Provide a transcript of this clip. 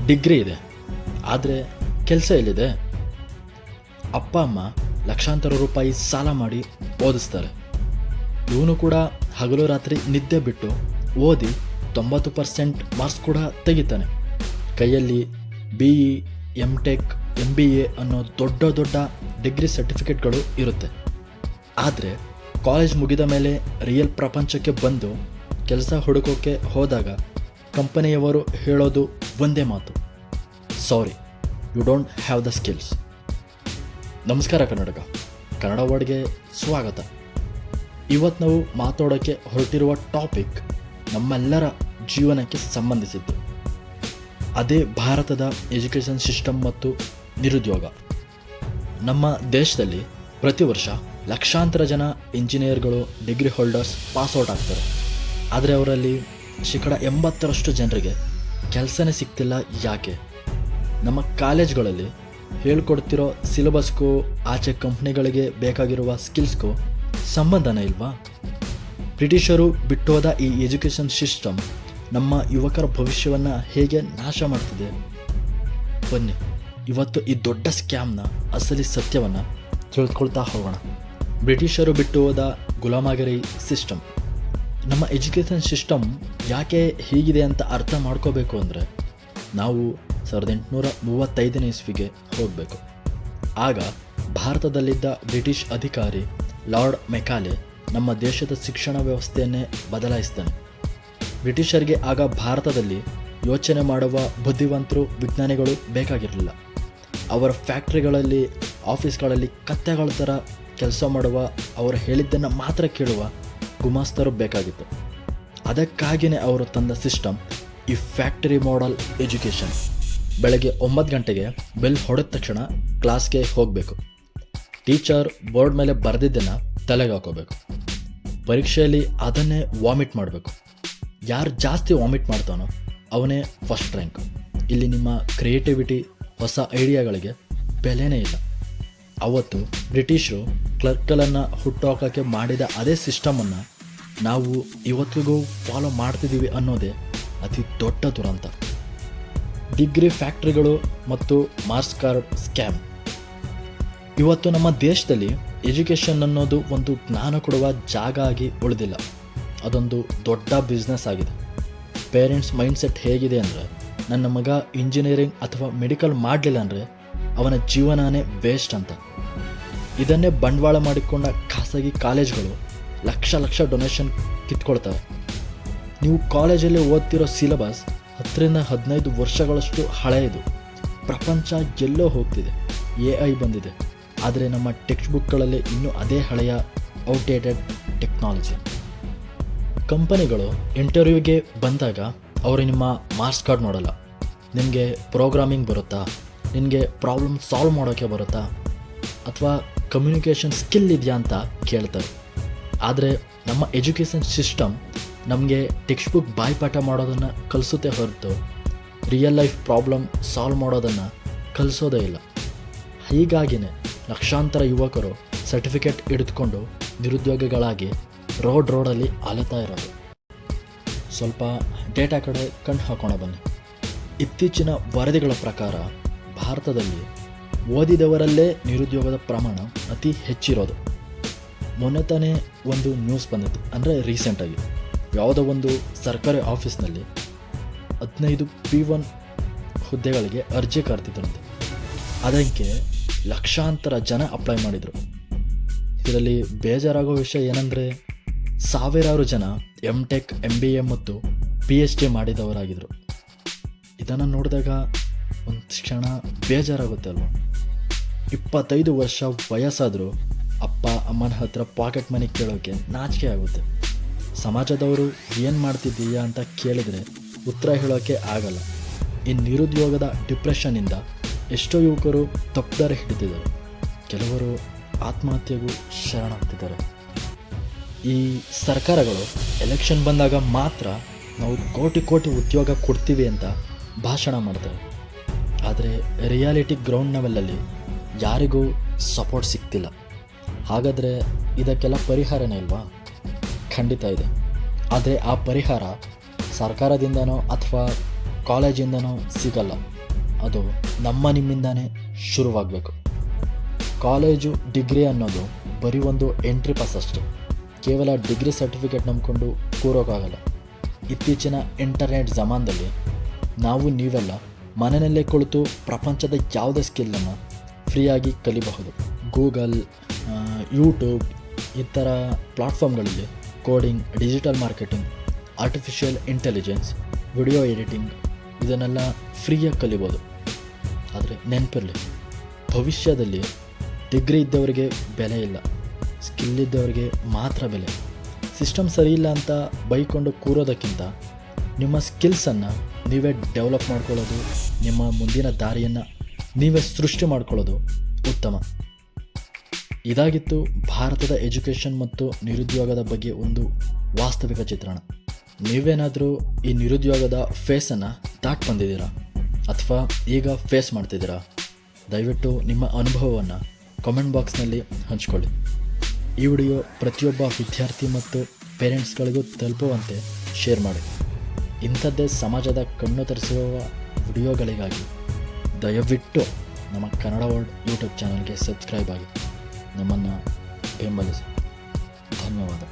Degree ಇದೆ, ಆದರೆ ಕೆಲಸ ಎಲ್ಲಿದೆ? ಅಪ್ಪ ಅಮ್ಮ ಲಕ್ಷಾಂತರ ರೂಪಾಯಿ ಸಾಲ ಮಾಡಿ ಓದಿಸ್ತಾರೆ. ಇವನು ಕೂಡ ಹಗಲು ರಾತ್ರಿ ನಿದ್ದೆ ಬಿಟ್ಟು ಓದಿ 90% ಮಾರ್ಕ್ಸ್ ಕೂಡ ತೆಗಿತಾನೆ. ಕೈಯಲ್ಲಿ BE, MTech, MBA ಅನ್ನೋ ದೊಡ್ಡ ದೊಡ್ಡ ಡಿಗ್ರಿ ಸರ್ಟಿಫಿಕೇಟ್ಗಳು ಇರುತ್ತೆ. ಆದರೆ ಕಾಲೇಜ್ ಮುಗಿದ ಮೇಲೆ ರಿಯಲ್ ಪ್ರಪಂಚಕ್ಕೆ ಬಂದು ಕೆಲಸ ಹುಡುಕೋಕ್ಕೆ ಹೋದಾಗ ಕಂಪನಿಯವರು ಹೇಳೋದು ಒಂದೇ ಮಾತು: sorry, you don't have the skills. ನಮಸ್ಕಾರ ಕನ್ನಡ ವರ್ಡ್ಗೆ ಸ್ವಾಗತ. ಇವತ್ತು ನಾವು ಮಾತಾಡೋಕ್ಕೆ ಹೊರಟಿರುವ ಟಾಪಿಕ್ ನಮ್ಮೆಲ್ಲರ ಜೀವನಕ್ಕೆ ಸಂಬಂಧಿಸಿದ್ದು. ಅದೇ ಭಾರತದ ಎಜುಕೇಷನ್ ಸಿಸ್ಟಮ್ ಮತ್ತು ನಿರುದ್ಯೋಗ. ನಮ್ಮ ದೇಶದಲ್ಲಿ ಪ್ರತಿ ವರ್ಷ ಲಕ್ಷಾಂತರ ಜನ ಇಂಜಿನಿಯರ್ಗಳು, ಡಿಗ್ರಿ ಹೋಲ್ಡರ್ಸ್ ಪಾಸ್ಔಟ್ ಆಗ್ತಾರೆ. ಆದರೆ ಅವರಲ್ಲಿ 80% ಜನರಿಗೆ ಕೆಲಸನೇ ಸಿಗ್ತಿಲ್ಲ. ಯಾಕೆ? ನಮ್ಮ ಕಾಲೇಜ್ಗಳಲ್ಲಿ ಹೇಳ್ಕೊಡ್ತಿರೋ ಸಿಲೆಬಸ್ಗೂ ಆಚೆ ಕಂಪ್ನಿಗಳಿಗೆ ಬೇಕಾಗಿರುವ ಸ್ಕಿಲ್ಸ್ಗೂ ಸಂಬಂಧನೇ ಇಲ್ವಾ? ಬ್ರಿಟಿಷರು ಬಿಟ್ಟೋದ ಈ ಎಜುಕೇಷನ್ ಸಿಸ್ಟಮ್ ನಮ್ಮ ಯುವಕರ ಭವಿಷ್ಯವನ್ನು ಹೇಗೆ ನಾಶ ಮಾಡ್ತಿದೆ? ಬನ್ನಿ, ಇವತ್ತು ಈ ದೊಡ್ಡ ಸ್ಕ್ಯಾಮ್ನ ಅಸಲಿ ಸತ್ಯವನ್ನು ತಿಳ್ಕೊಳ್ತಾ ಹೋಗೋಣ. ಬ್ರಿಟಿಷರು ಬಿಟ್ಟು ಹೋದ ಗುಲಾಮಗಿರಿ ಸಿಸ್ಟಮ್. ನಮ್ಮ ಎಜುಕೇಷನ್ ಸಿಸ್ಟಮ್ ಯಾಕೆ ಹೀಗಿದೆ ಅಂತ ಅರ್ಥ ಮಾಡ್ಕೋಬೇಕು ಅಂದರೆ ನಾವು 1835ನೇ ಇಸ್ವಿಗೆ ಹೋಗಬೇಕು. ಆಗ ಭಾರತದಲ್ಲಿದ್ದ ಬ್ರಿಟಿಷ್ ಅಧಿಕಾರಿ ಲಾರ್ಡ್ ಮೆಕಾಲೆ ನಮ್ಮ ದೇಶದ ಶಿಕ್ಷಣ ವ್ಯವಸ್ಥೆಯನ್ನೇ ಬದಲಾಯಿಸ್ತಾನೆ. ಬ್ರಿಟಿಷರಿಗೆ ಆಗ ಭಾರತದಲ್ಲಿ ಯೋಚನೆ ಮಾಡುವ ಬುದ್ಧಿವಂತರು, ವಿಜ್ಞಾನಿಗಳು ಬೇಕಾಗಿರಲಿಲ್ಲ. ಅವರ ಫ್ಯಾಕ್ಟ್ರಿಗಳಲ್ಲಿ, ಆಫೀಸ್ಗಳಲ್ಲಿ ಕತ್ತೆಗಳ ಥರ ಕೆಲಸ ಮಾಡುವ, ಅವರು ಹೇಳಿದ್ದನ್ನು ಮಾತ್ರ ಕೇಳುವ ಗುಮಾಸ್ತರು ಬೇಕಾಗಿತ್ತು. ಅದಕ್ಕಾಗಿಯೇ ಅವರು ತಂದ ಸಿಸ್ಟಮ್ ಈ ಫ್ಯಾಕ್ಟರಿ ಮಾಡೆಲ್ ಎಜುಕೇಷನ್. ಬೆಳಗ್ಗೆ 9 ಗಂಟೆಗೆ ಬೆಲ್ ಹೊಡೆದ ತಕ್ಷಣ ಕ್ಲಾಸ್ಗೆ ಹೋಗಬೇಕು. ಟೀಚರ್ ಬೋರ್ಡ್ ಮೇಲೆ ಬರೆದಿದ್ದನ್ನು ತಲೆಗೆ ಹಾಕೋಬೇಕು. ಪರೀಕ್ಷೆಯಲ್ಲಿ ಅದನ್ನೇ ವಾಮಿಟ್ ಮಾಡಬೇಕು. ಯಾರು ಜಾಸ್ತಿ ವಾಮಿಟ್ ಮಾಡ್ತಾನೋ ಅವನೇ ಫಸ್ಟ್ ರ್ಯಾಂಕ್. ಇಲ್ಲಿ ನಿಮ್ಮ ಕ್ರಿಯೇಟಿವಿಟಿ, ಹೊಸ ಐಡಿಯಾಗಳಿಗೆ ಬೆಲೆನೇ ಇಲ್ಲ. ಅವತ್ತು ಬ್ರಿಟಿಷರು ಕ್ಲರ್ಕ್ಗಳನ್ನು ಹುಟ್ಟುಹಾಕೋಕ್ಕೆ ಮಾಡಿದ ಅದೇ ಸಿಸ್ಟಮನ್ನು ನಾವು ಇವತ್ತಿಗೂ ಫಾಲೋ ಮಾಡ್ತಿದ್ದೀವಿ ಅನ್ನೋದೇ ಅತಿ ದೊಡ್ಡ ದುರಂತ. ಡಿಗ್ರಿ ಫ್ಯಾಕ್ಟ್ರಿಗಳು ಮತ್ತು ಮಾರ್ಕ್ಸ್ ಕಾರ್ಡ್ ಸ್ಕ್ಯಾಮ್. ಇವತ್ತು ನಮ್ಮ ದೇಶದಲ್ಲಿ ಎಜುಕೇಷನ್ ಅನ್ನೋದು ಒಂದು ಜ್ಞಾನ ಕೊಡುವ ಜಾಗ ಆಗಿ ಉಳಿದಿಲ್ಲ, ಅದೊಂದು ದೊಡ್ಡ ಬಿಸ್ನೆಸ್ ಆಗಿದೆ. ಪೇರೆಂಟ್ಸ್ ಮೈಂಡ್ಸೆಟ್ ಹೇಗಿದೆ ಅಂದರೆ, ನನ್ನ ಮಗ ಇಂಜಿನಿಯರಿಂಗ್ ಅಥವಾ ಮೆಡಿಕಲ್ ಮಾಡಲಿಲ್ಲ ಅಂದರೆ ಅವನ ಜೀವನನೇ ವೇಸ್ಟ್ ಅಂತ. ಇದನ್ನೇ ಬಂಡವಾಳ ಮಾಡಿಕೊಂಡ ಖಾಸಗಿ ಕಾಲೇಜ್ಗಳು ಲಕ್ಷ ಡೊನೇಷನ್ ಕಿತ್ಕೊಳ್ತವೆ. ನೀವು ಕಾಲೇಜಲ್ಲಿ ಓದ್ತಿರೋ ಸಿಲೆಬಸ್ 10-15 ವರ್ಷಗಳಷ್ಟು ಹಳೆಯದು. ಪ್ರಪಂಚ ಎಲ್ಲೋ ಹೋಗ್ತಿದೆ, AI ಬಂದಿದೆ. ಆದರೆ ನಮ್ಮ ಟೆಕ್ಸ್ಟ್ ಬುಕ್ಗಳಲ್ಲಿ ಇನ್ನೂ ಅದೇ ಹಳೆಯ ಔಟ್ಡೇಟೆಡ್ ಟೆಕ್ನಾಲಜಿ. ಕಂಪನಿಗಳು ಇಂಟರ್ವ್ಯೂಗೆ ಬಂದಾಗ ಅವರು ನಿಮ್ಮ ಮಾರ್ಕ್ಸ್ ಕಾರ್ಡ್ ನೋಡಲ್ಲ. ನಿಮಗೆ ಪ್ರೋಗ್ರಾಮಿಂಗ್ ಬರುತ್ತಾ, ನಿನಗೆ ಪ್ರಾಬ್ಲಮ್ ಸಾಲ್ವ್ ಮಾಡೋಕ್ಕೆ ಬರುತ್ತಾ, ಅಥವಾ ಕಮ್ಯುನಿಕೇಷನ್ ಸ್ಕಿಲ್ ಇದೆಯಾ ಅಂತ ಕೇಳ್ತಾರೆ. ಆದರೆ ನಮ್ಮ ಎಜುಕೇಷನ್ ಸಿಸ್ಟಮ್ ನಮಗೆ ಟೆಕ್ಸ್ಟ್ ಬುಕ್ ಬಾಯ್ಪಾಠ ಮಾಡೋದನ್ನು ಕಲಿಸುತ್ತೆ ಹೊರತು ರಿಯಲ್ ಲೈಫ್ ಪ್ರಾಬ್ಲಮ್ ಸಾಲ್ವ್ ಮಾಡೋದನ್ನು ಕಲಿಸೋದೇ ಇಲ್ಲ. ಹೀಗಾಗಿಯೇ ಲಕ್ಷಾಂತರ ಯುವಕರು ಸರ್ಟಿಫಿಕೇಟ್ ಹಿಡಿದುಕೊಂಡು ನಿರುದ್ಯೋಗಿಗಳಾಗಿ ರೋಡಲ್ಲಿ ಅಲೆತಾ ಇರೋದು. ಸ್ವಲ್ಪ ಡೇಟಾ ಕಡೆ ಕಣ್ಣು ಹಾಕೋಣ ಬನ್ನಿ. ಇತ್ತೀಚಿನ ವರದಿಗಳ ಪ್ರಕಾರ ಭಾರತದಲ್ಲಿ ಓದಿದವರಲ್ಲೇ ನಿರುದ್ಯೋಗದ ಪ್ರಮಾಣ ಅತಿ ಹೆಚ್ಚಿರೋದು. ಮೊನ್ನೆ ತಾನೇ ಒಂದು ನ್ಯೂಸ್ ಬಂದಿತ್ತು, ಅಂದರೆ ರೀಸೆಂಟಾಗಿ ಯಾವುದೋ ಒಂದು ಸರ್ಕಾರಿ ಆಫೀಸ್ನಲ್ಲಿ 15 P1 ಹುದ್ದೆಗಳಿಗೆ ಅರ್ಜಿ ಕರೆದಿದ್ದಂತೆ. ಅದಕ್ಕೆ ಲಕ್ಷಾಂತರ ಜನ ಅಪ್ಲೈ ಮಾಡಿದರು. ಇದರಲ್ಲಿ ಬೇಜಾರಾಗೋ ವಿಷಯ ಏನಂದರೆ, ಸಾವಿರಾರು ಜನ MTech, MBA ಮತ್ತು PhD ಮಾಡಿದವರಾಗಿದ್ದರು. ಇದನ್ನು ನೋಡಿದಾಗ ಒಂದು ಕ್ಷಣ ಬೇಜಾರಾಗುತ್ತೆ ಅಲ್ವ? 25 ವರ್ಷ ವಯಸ್ಸಾದರೂ ಅಪ್ಪ ಅಮ್ಮನ ಹತ್ರ ಪಾಕೆಟ್ ಮನಿ ಕೇಳೋಕ್ಕೆ ನಾಚಿಕೆ ಆಗುತ್ತೆ. ಸಮಾಜದವರು ಏನು ಮಾಡ್ತಿದ್ದೀಯಾ ಅಂತ ಕೇಳಿದರೆ ಉತ್ತರ ಹೇಳೋಕ್ಕೆ ಆಗಲ್ಲ. ಈ ನಿರುದ್ಯೋಗದ ಡಿಪ್ರೆಷನ್ನಿಂದ ಎಷ್ಟೋ ಯುವಕರು ತಪ್ಪುದಾರಿ ಹಿಡಿತಿದ್ದಾರೆ. ಕೆಲವರು ಆತ್ಮಹತ್ಯೆಗೂ ಶರಣಾಗ್ತಿದ್ದಾರೆ. ಈ ಸರ್ಕಾರಗಳು ಎಲೆಕ್ಷನ್ ಬಂದಾಗ ಮಾತ್ರ ನಾವು ಕೋಟಿ ಉದ್ಯೋಗ ಕೊಡ್ತೀವಿ ಅಂತ ಭಾಷಣ ಮಾಡ್ತಾರೆ. ಆದರೆ ರಿಯಾಲಿಟಿ ಗ್ರೌಂಡ್ ಲೆವೆಲಲ್ಲಿ ಯಾರಿಗೂ ಸಪೋರ್ಟ್ ಸಿಗ್ತಿಲ್ಲ. ಹಾಗಾದರೆ ಇದಕ್ಕೆಲ್ಲ ಪರಿಹಾರನೇ ಇಲ್ವಾ? ಖಂಡಿತ ಇದೆ. ಆದರೆ ಆ ಪರಿಹಾರ ಸರ್ಕಾರದಿಂದನೋ ಅಥವಾ ಕಾಲೇಜಿಂದನೋ ಸಿಗಲ್ಲ. ಅದು ನಿಮ್ಮಿಂದಾನೇ ಶುರುವಾಗಬೇಕು. ಕಾಲೇಜು ಡಿಗ್ರಿ ಅನ್ನೋದು ಬರೀ ಒಂದು ಎಂಟ್ರಿ ಪಾಸ್ ಅಷ್ಟೆ. ಕೇವಲ ಡಿಗ್ರಿ ಸರ್ಟಿಫಿಕೇಟ್ ನಂಬಿಕೊಂಡು ಕೂರೋಕ್ಕಾಗಲ್ಲ. ಇತ್ತೀಚಿನ ಇಂಟರ್ನೆಟ್ ಜಮಾನದಲ್ಲಿ ನೀವೆಲ್ಲ ಮನೆಯಲ್ಲೇ ಕುಳಿತು ಪ್ರಪಂಚದ ಯಾವುದೇ ಸ್ಕಿಲ್ಲನ್ನು ಫ್ರೀಯಾಗಿ ಕಲಿಬಹುದು. ಗೂಗಲ್, ಯೂಟ್ಯೂಬ್ ಈ ಥರ ಪ್ಲಾಟ್ಫಾರ್ಮ್ಗಳಲ್ಲಿ coding, digital marketing, artificial intelligence, video editing ಇದನ್ನೆಲ್ಲ ಫ್ರೀಯಾಗಿ ಕಲಿಬೋದು. ಆದರೆ ನೆನಪಿರಲಿ, ಭವಿಷ್ಯದಲ್ಲಿ ಡಿಗ್ರಿ ಇದ್ದವರಿಗೆ ಬೆಲೆ ಇಲ್ಲ, ಸ್ಕಿಲ್ ಇದ್ದವರಿಗೆ ಮಾತ್ರ ಬೆಲೆ. ಸಿಸ್ಟಮ್ ಸರಿ ಇಲ್ಲ ಅಂತ ಬೈಕೊಂಡು ಕೂರೋದಕ್ಕಿಂತ ನಿಮ್ಮ ಸ್ಕಿಲ್ಸನ್ನು ನೀವೇ ಡೆವಲಪ್ ಮಾಡ್ಕೊಳ್ಳೋದು, ನಿಮ್ಮ ಮುಂದಿನ ದಾರಿಯನ್ನು ನೀವೇ ಸೃಷ್ಟಿ ಮಾಡ್ಕೊಳ್ಳೋದು ಉತ್ತಮ. ಇದಾಗಿತ್ತು ಭಾರತದ ಎಜುಕೇಷನ್ ಮತ್ತು ನಿರುದ್ಯೋಗದ ಬಗ್ಗೆ ಒಂದು ವಾಸ್ತವಿಕ ಚಿತ್ರಣ. ನೀವೇನಾದರೂ ಈ ನಿರುದ್ಯೋಗದ ಫೇಸನ್ನು ದಾಟಿ ಬಂದಿದ್ದೀರಾ ಅಥವಾ ಈಗ ಫೇಸ್ ಮಾಡ್ತಿದ್ದೀರಾ? ದಯವಿಟ್ಟು ನಿಮ್ಮ ಅನುಭವವನ್ನು ಕಾಮೆಂಟ್ ಬಾಕ್ಸ್ನಲ್ಲಿ ಹಂಚ್ಕೊಳ್ಳಿ. ಈ ವಿಡಿಯೋ ಪ್ರತಿಯೊಬ್ಬ ವಿದ್ಯಾರ್ಥಿ ಮತ್ತು ಪೇರೆಂಟ್ಸ್ಗಳಿಗೂ ತಲುಪುವಂತೆ ಶೇರ್ ಮಾಡಿ. ಇಂಥದ್ದೇ ಸಮಾಜದ ಕಣ್ಣು ತರಿಸುವ ವಿಡಿಯೋಗಳಿಗಾಗಿ ದಯವಿಟ್ಟು ನಮ್ಮ ಕನ್ನಡ ವರ್ಲ್ಡ್ ಯೂಟ್ಯೂಬ್ ಚಾನಲ್ಗೆ ಸಬ್ಸ್ಕ್ರೈಬ್ ಆಗಿ ನಮ್ಮನ್ನು ಬೆಂಬಲಿಸಿ. ಧನ್ಯವಾದ.